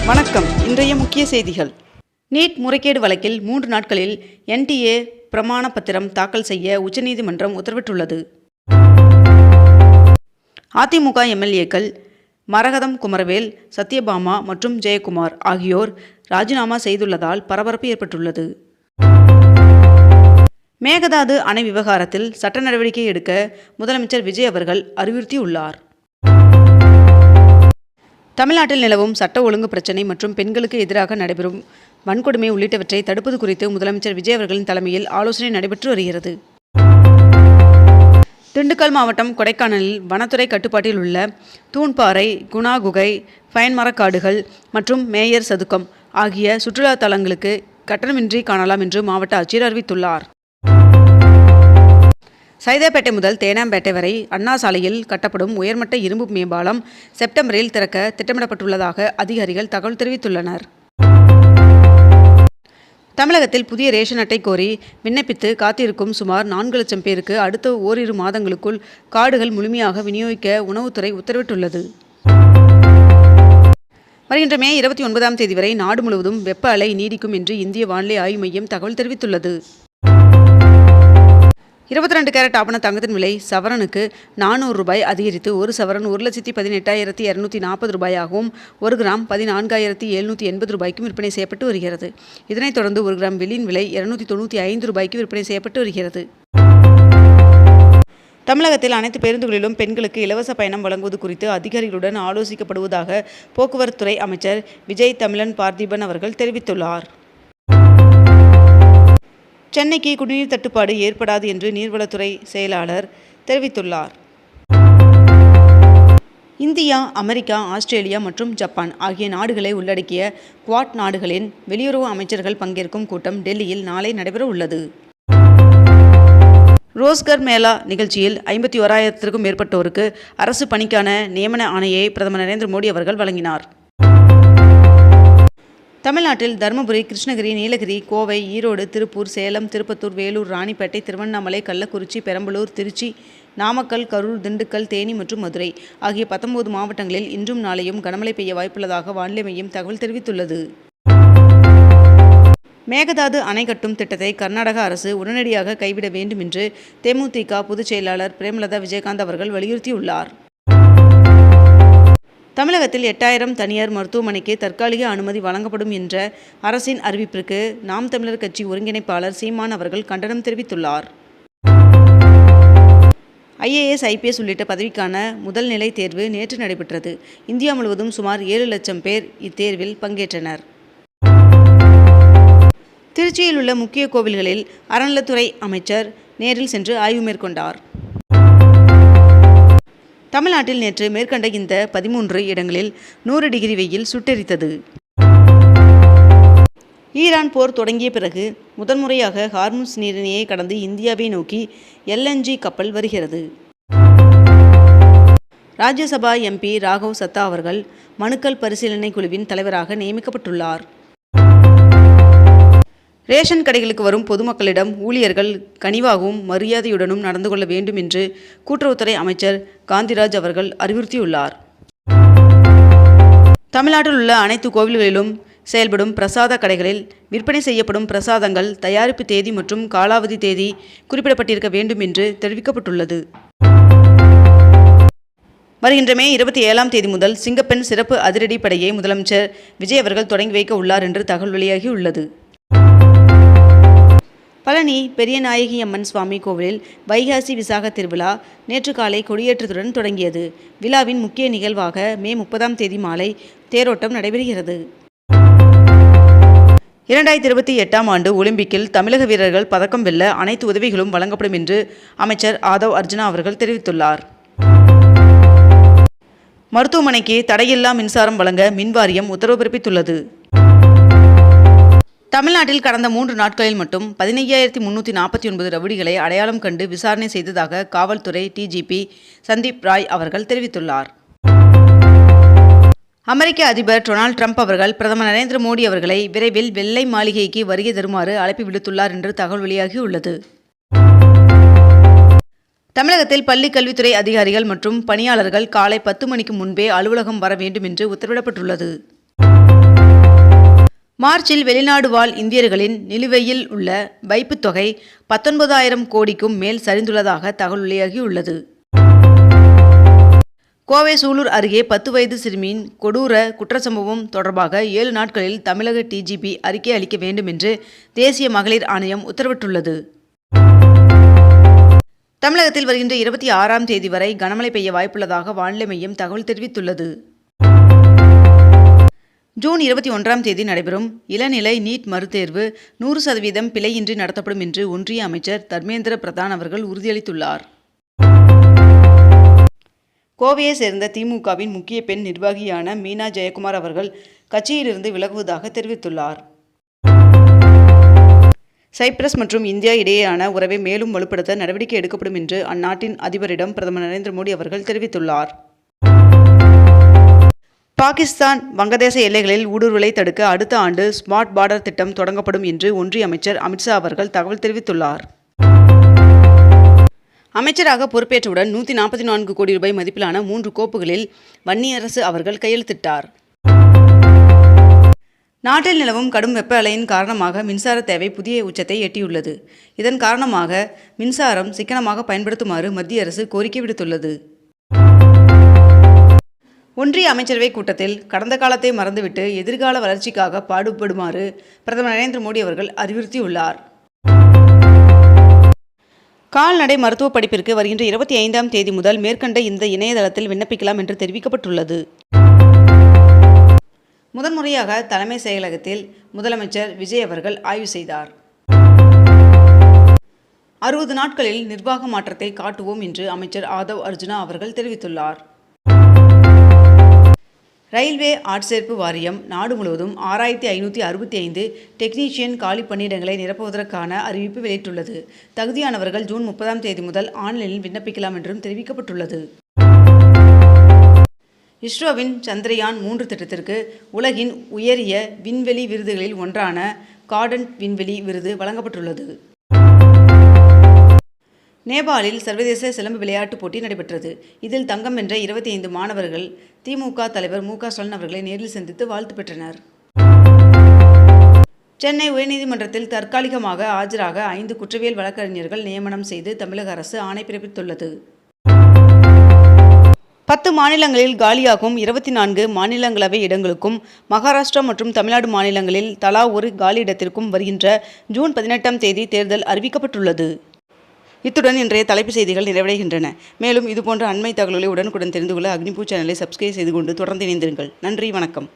வணக்கம். இன்றைய முக்கிய செய்திகள். நீட் முறைகேடு வழக்கில் 3 நாட்களில் NTA பிரமாண பத்திரம் தாக்கல் செய்ய உச்சநீதிமன்றம் உத்தரவிட்டுள்ளது. அதிமுக MLAக்கள் மரகதம் குமரவேல், சத்யபாமா மற்றும் ஜெயக்குமார் ஆகியோர் ராஜினாமா செய்துள்ளதால் பரபரப்பு ஏற்பட்டுள்ளது. மேகதாது அணை விவகாரத்தில் சட்ட நடவடிக்கை எடுக்க முதலமைச்சர் விஜய் அவர்கள் அறிவுறுத்தியுள்ளார். தமிழ்நாட்டில் நிலவும் சட்ட ஒழுங்கு பிரச்சினை மற்றும் பெண்களுக்கு எதிராக நடைபெறும் வன்கொடுமை உள்ளிட்டவற்றை தடுப்பது குறித்து முதலமைச்சர் விஜய் அவர்களின் தலைமையில் ஆலோசனை நடைபெற்று வருகிறது. திண்டுக்கல் மாவட்டம் கொடைக்கானலில் வனத்துறை கட்டுப்பாட்டில் உள்ள தூண்பாறை, குணா குகை, பயன்மரக்காடுகள் மற்றும் மேயர் சதுக்கம் ஆகிய சுற்றுலா தலங்களுக்கு கட்டணமின்றி காணலாம் என்று மாவட்ட ஆட்சியர் அறிவித்துள்ளார். சைதாப்பேட்டை முதல் தேனாம்பேட்டை வரை அண்ணா சாலையில் கட்டப்படும் உயர்மட்ட இரும்பு மேம்பாலம் செப்டம்பரில் திறக்க திட்டமிடப்பட்டுள்ளதாக அதிகாரிகள் தகவல் தெரிவித்துள்ளனர். தமிழகத்தில் புதிய ரேஷன் அட்டை கோரி விண்ணப்பித்து காத்திருக்கும் சுமார் 4 லட்சம் பேருக்கு அடுத்த ஓரிரு மாதங்களுக்குள் கார்டுகள் முழுமையாக விநியோகிக்க உணவுத்துறை உத்தரவிட்டுள்ளது. வருகின்ற மே 29ஆம் தேதி வரை நாடு முழுவதும் வெப்ப அலை நீடிக்கும் என்று இந்திய வானிலை ஆய்வு மையம் தகவல் தெரிவித்துள்ளது. 22 கேரட் ஆபண தங்கத்தின் விலை சவரனுக்கு ₹400 அதிகரித்து 1 சவரன் 1,18,240 ரூபாயாகவும் 1 கிராம் 14,780 ரூபாய்க்கும் விற்பனை செய்யப்பட்டு வருகிறது. இதனைத் தொடர்ந்து 1 கிராம் வெள்ளியின் விலை ₹295 ரூபாய்க்கு விற்பனை செய்யப்பட்டு வருகிறது. தமிழகத்தில் அனைத்து பேருந்துகளிலும் பெண்களுக்கு இலவச பயணம் வழங்குவது குறித்து அதிகாரிகளுடன் ஆலோசிக்கப்படுவதாக போக்குவரத்துறை அமைச்சர் விஜய் தமிழன் பார்த்திபன் அவர்கள் தெரிவித்துள்ளார். சென்னைக்கு குடிநீர் தட்டுப்பாடு ஏற்படாது என்று நீர்வளத்துறை செயலாளர் தெரிவித்துள்ளார். இந்தியா, அமெரிக்கா, ஆஸ்திரேலியா மற்றும் ஜப்பான் ஆகிய நாடுகளை உள்ளடக்கிய குவாட் நாடுகளின் வெளியுறவு அமைச்சர்கள் பங்கேற்கும் கூட்டம் டெல்லியில் நாளை நடைபெற உள்ளது. ரோஸ்கர் மேளா நிகழ்ச்சியில் 51,000க்கும் மேற்பட்டோருக்கு அரசு பணிக்கான நியமன ஆணையை பிரதமர் நரேந்திர மோடி அவர்கள் வழங்கினார். தமிழ்நாட்டில் தருமபுரி, கிருஷ்ணகிரி, நீலகிரி, கோவை, ஈரோடு, திருப்பூர், சேலம், திருப்பத்தூர், வேலூர், ராணிப்பேட்டை, திருவண்ணாமலை, கள்ளக்குறிச்சி, பெரம்பலூர், திருச்சி, நாமக்கல், கரூர், திண்டுக்கல், தேனி மற்றும் மதுரை ஆகிய 19 மாவட்டங்களில் இன்றும் நாளையும் கனமழை பெய்ய வாய்ப்புள்ளதாக வானிலை மையம் தகவல் தெரிவித்துள்ளது. மேகதாது அணை கட்டும் திட்டத்தை கர்நாடக அரசு உடனடியாக கைவிட வேண்டும் என்று தேமுதிக பொதுச் செயலாளர் பிரேமலதா விஜயகாந்த் அவர்கள் வலியுறுத்தியுள்ளார். தமிழகத்தில் 8000 தனியார் மருத்துவமனைக்கு தற்காலிக அனுமதி வழங்கப்படும் என்ற அரசின் அறிவிப்பிற்கு நாம் தமிழர் கட்சி ஒருங்கிணைப்பாளர் சீமான் அவர்கள் கண்டனம் தெரிவித்துள்ளார். IAS, IPS உள்ளிட்ட பதவிக்கான முதல் நிலை தேர்வு நேற்று நடைபெற்றது. இந்தியா முழுவதும் சுமார் 7 லட்சம் பேர் இத்தேர்வில் பங்கேற்றனர். திருச்சியில் உள்ள முக்கிய கோவில்களில் அறநிலைத்துறை அமைச்சர் நேரில் சென்று ஆய்வு மேற்கொண்டார். தமிழ்நாட்டில் நேற்று மேற்கண்ட இந்த 13 இடங்களில் 100 டிகிரி வெயில் சுட்டெரித்தது. ஈரான் போர் தொடங்கிய பிறகு முதன்முறையாக ஹார்முஸ் நீரிணையை கடந்து இந்தியாவை நோக்கி LNG கப்பல் வருகிறது. ராஜ்யசபா MP ராகவ் சத்தா அவர்கள் மனுக்கள் பரிசீலனை குழுவின் தலைவராக நியமிக்கப்பட்டுள்ளார். ரேஷன் கடைகளுக்கு வரும் பொதுமக்களிடம் ஊழியர்கள் கனிவாகவும் மரியாதையுடனும் நடந்து கொள்ள வேண்டும் என்று கூட்டுறவுத்துறை அமைச்சர் காந்திராஜ் அவர்கள் அறிவுறுத்தியுள்ளார். தமிழ்நாட்டில் உள்ள அனைத்து கோவில்களிலும் செயல்படும் பிரசாத கடைகளில் விற்பனை செய்யப்படும் பிரசாதங்கள் தயாரிப்பு தேதி மற்றும் காலாவதி தேதி குறிப்பிடப்பட்டிருக்க வேண்டும் என்று தெரிவிக்கப்பட்டுள்ளது. வருகின்ற மே 27ஆம் தேதி முதல் சிங்கப்பெண் சிறப்பு அதிரடி படையை முதலமைச்சர் விஜய் அவர்கள் தொடங்கி வைக்க உள்ளார் என்று தகவல் வெளியாகியுள்ளது. பழனி பெரியநாயகி அம்மன் சுவாமி கோவிலில் வைகாசி விசாக திருவிழா நேற்று காலை கொடியேற்றத்துடன் தொடங்கியது. விழாவின் முக்கிய நிகழ்வாக மே 30ஆம் தேதி மாலை தேரோட்டம் நடைபெறுகிறது. 2028ஆம் ஆண்டு ஒலிம்பிக்கில் தமிழக வீரர்கள் பதக்கம் வெல்ல அனைத்து உதவிகளும் வழங்கப்படும் என்று அமைச்சர் ஆதவ் அர்ஜுனா அவர்கள் தெரிவித்துள்ளார். மருத்துவமனைக்கு தடையில்லா மின்சாரம் வழங்க மின்வாரியம் உத்தரவு பிறப்பித்துள்ளது. தமிழ்நாட்டில் கடந்த 3 நாட்களில் மட்டும் 15,349 ரவுடிகளை அடையாளம் கண்டு விசாரணை செய்ததாக காவல்துறை DGP சந்தீப் ராய் அவர்கள் தெரிவித்துள்ளார். அமெரிக்க அதிபர் டொனால்ட் ட்ரம்ப் அவர்கள் பிரதமர் நரேந்திர மோடி அவர்களை விரைவில் வெள்ளை மாளிகைக்கு வருகை தருமாறு அழைப்பு விடுத்துள்ளார் என்று தகவல் வெளியாகியுள்ளது. தமிழகத்தில் பள்ளி கல்வித்துறை அதிகாரிகள் மற்றும் பணியாளர்கள் காலை 10 மணிக்கு முன்பே அலுவலகம் வர வேண்டும் என்று உத்தரவிடப்பட்டுள்ளது. மார்ச்சில் வெளிநாடு வாழ் இந்தியர்களின் நிலுவையில் உள்ள வைப்புத் தொகை 19,000 கோடிக்கும் மேல் சரிந்துள்ளதாக தகவல் வெளியாகியுள்ளது. கோவை சூலூர் அருகே 10 வயது சிறுமியின் கொடூர குற்றச்சம்பவம் தொடர்பாக 7 நாட்களில் தமிழக டிஜிபி அறிக்கை அளிக்க வேண்டும் என்று தேசிய மகளிர் ஆணையம் உத்தரவிட்டுள்ளது. தமிழகத்தில் வருகின்ற 26ஆம் தேதி வரை கனமழை பெய்ய வாய்ப்புள்ளதாக வானிலை மையம் தகவல் தெரிவித்துள்ளது. ஜூன் 21ஆம் தேதி நடைபெறும் இளநிலை நீட் மறுதேர்வு 100% பிழையின்றி நடத்தப்படும் என்று ஒன்றிய அமைச்சர் தர்மேந்திர பிரதான் அவர்கள் உறுதியளித்துள்ளார். கோவையை சேர்ந்த திமுகவின் முக்கிய பெண் நிர்வாகியான மீனா ஜெயக்குமார் அவர்கள் கட்சியிலிருந்து விலகுவதாக தெரிவித்துள்ளார். சைப்ரஸ் மற்றும் இந்தியா இடையேயான உறவை மேலும் வலுப்படுத்த நடவடிக்கை எடுக்கப்படும் என்று அந்நாட்டின் அதிபரிடம் பிரதமர் நரேந்திர மோடி அவர்கள் தெரிவித்துள்ளார். பாகிஸ்தான் வங்கதேச எல்லைகளில் ஊடுருவலை தடுக்க அடுத்த ஆண்டு ஸ்மார்ட் பார்டர் திட்டம் தொடங்கப்படும் என்று ஒன்றிய அமைச்சர் அமித்ஷா அவர்கள் தகவல் தெரிவித்துள்ளார். அமைச்சராக பொறுப்பேற்றவுடன் 144 கோடி ரூபாய் மதிப்பிலான 3 கோப்புகளில் வன்னியரசு அவர்கள் கையெழுத்திட்டார். நாட்டில் நிலவும் கடும் வெப்ப அலையின் காரணமாக மின்சார தேவை புதிய உச்சத்தை எட்டியுள்ளது. இதன் காரணமாக மின்சாரம் சிக்கனமாக பயன்படுத்துமாறு மத்திய அரசு கோரிக்கை விடுத்துள்ளது. ஒன்றிய அமைச்சரவை கூட்டத்தில் கடந்த காலத்தை மறந்துவிட்டு எதிர்கால வளர்ச்சிக்காக பாடுபடுமாறு பிரதமர் நரேந்திர மோடி அவர்கள் அறிவுறுத்தியுள்ளார். கால்நடை மருத்துவ படிப்பிற்கு வருகின்ற 25ஆம் தேதி முதல் மேற்கண்ட இந்த இணையதளத்தில் விண்ணப்பிக்கலாம் என்று தெரிவிக்கப்பட்டுள்ளது. முதன்முறையாக தலைமை செயலகத்தில் முதலமைச்சர் விஜய் அவர்கள் ஆய்வு செய்தார். 60 நாட்களில் நிர்வாக மாற்றத்தை காட்டுவோம் என்று அமைச்சர் ஆதவ் அர்ஜுனா அவர்கள் தெரிவித்துள்ளார். ரயில்வே ஆட்சேர்ப்பு வாரியம் நாடு முழுவதும் 6565 டெக்னீஷியன் காலி பணியிடங்களை நிரப்புவதற்கான அறிவிப்பு வெளியிட்டுள்ளது. தகுதியானவர்கள் ஜூன் 30ஆம் தேதி முதல் ஆன்லைனில் விண்ணப்பிக்கலாம் என்றும் தெரிவிக்கப்பட்டுள்ளது. இஸ்ரோவின் சந்திரயான் 3 திட்டத்திற்கு உலகின் உயரிய விண்வெளி விருதுகளில் ஒன்றான கார்டன் விண்வெளி விருது வழங்கப்பட்டுள்ளது. நேபாளில் சர்வதேச சிலம்பு விளையாட்டுப் போட்டி நடைபெற்றது. இதில் தங்கம் வென்ற 25 மாணவர்கள் திமுக தலைவர் மு.க. ஸ்டாலின் அவர்களை நேரில் சந்தித்து வாழ்த்து பெற்றனர். சென்னை உயர்நீதிமன்றத்தில் தற்காலிகமாக ஆஜராக 5 குற்றவியல் வழக்கறிஞர்கள் நியமனம் செய்து தமிழக அரசு ஆணை பிறப்பித்துள்ளது. 10 மாநிலங்களில் காலியாகும் 24 மாநிலங்களவை இடங்களுக்கும் மகாராஷ்டிரா மற்றும் தமிழ்நாடு மாநிலங்களில் தலா ஒரு காலி இடத்திற்கும் வருகின்ற ஜூன் 18ஆம் தேதி தேர்தல் அறிவிக்கப்பட்டுள்ளது. இத்துடன் இன்றைய தலைப்புச் செய்திகள் நிறைவடைகின்றன. மேலும் இதுபோன்ற அண்மை தகவல்களை உடனுக்குடன் தெரிந்து கொள்ள அக்னிபூ சேனலை சப்ஸ்கிரைப் செய்து கொண்டு தொடர்ந்து இணைந்திருங்கள். நன்றி, வணக்கம்.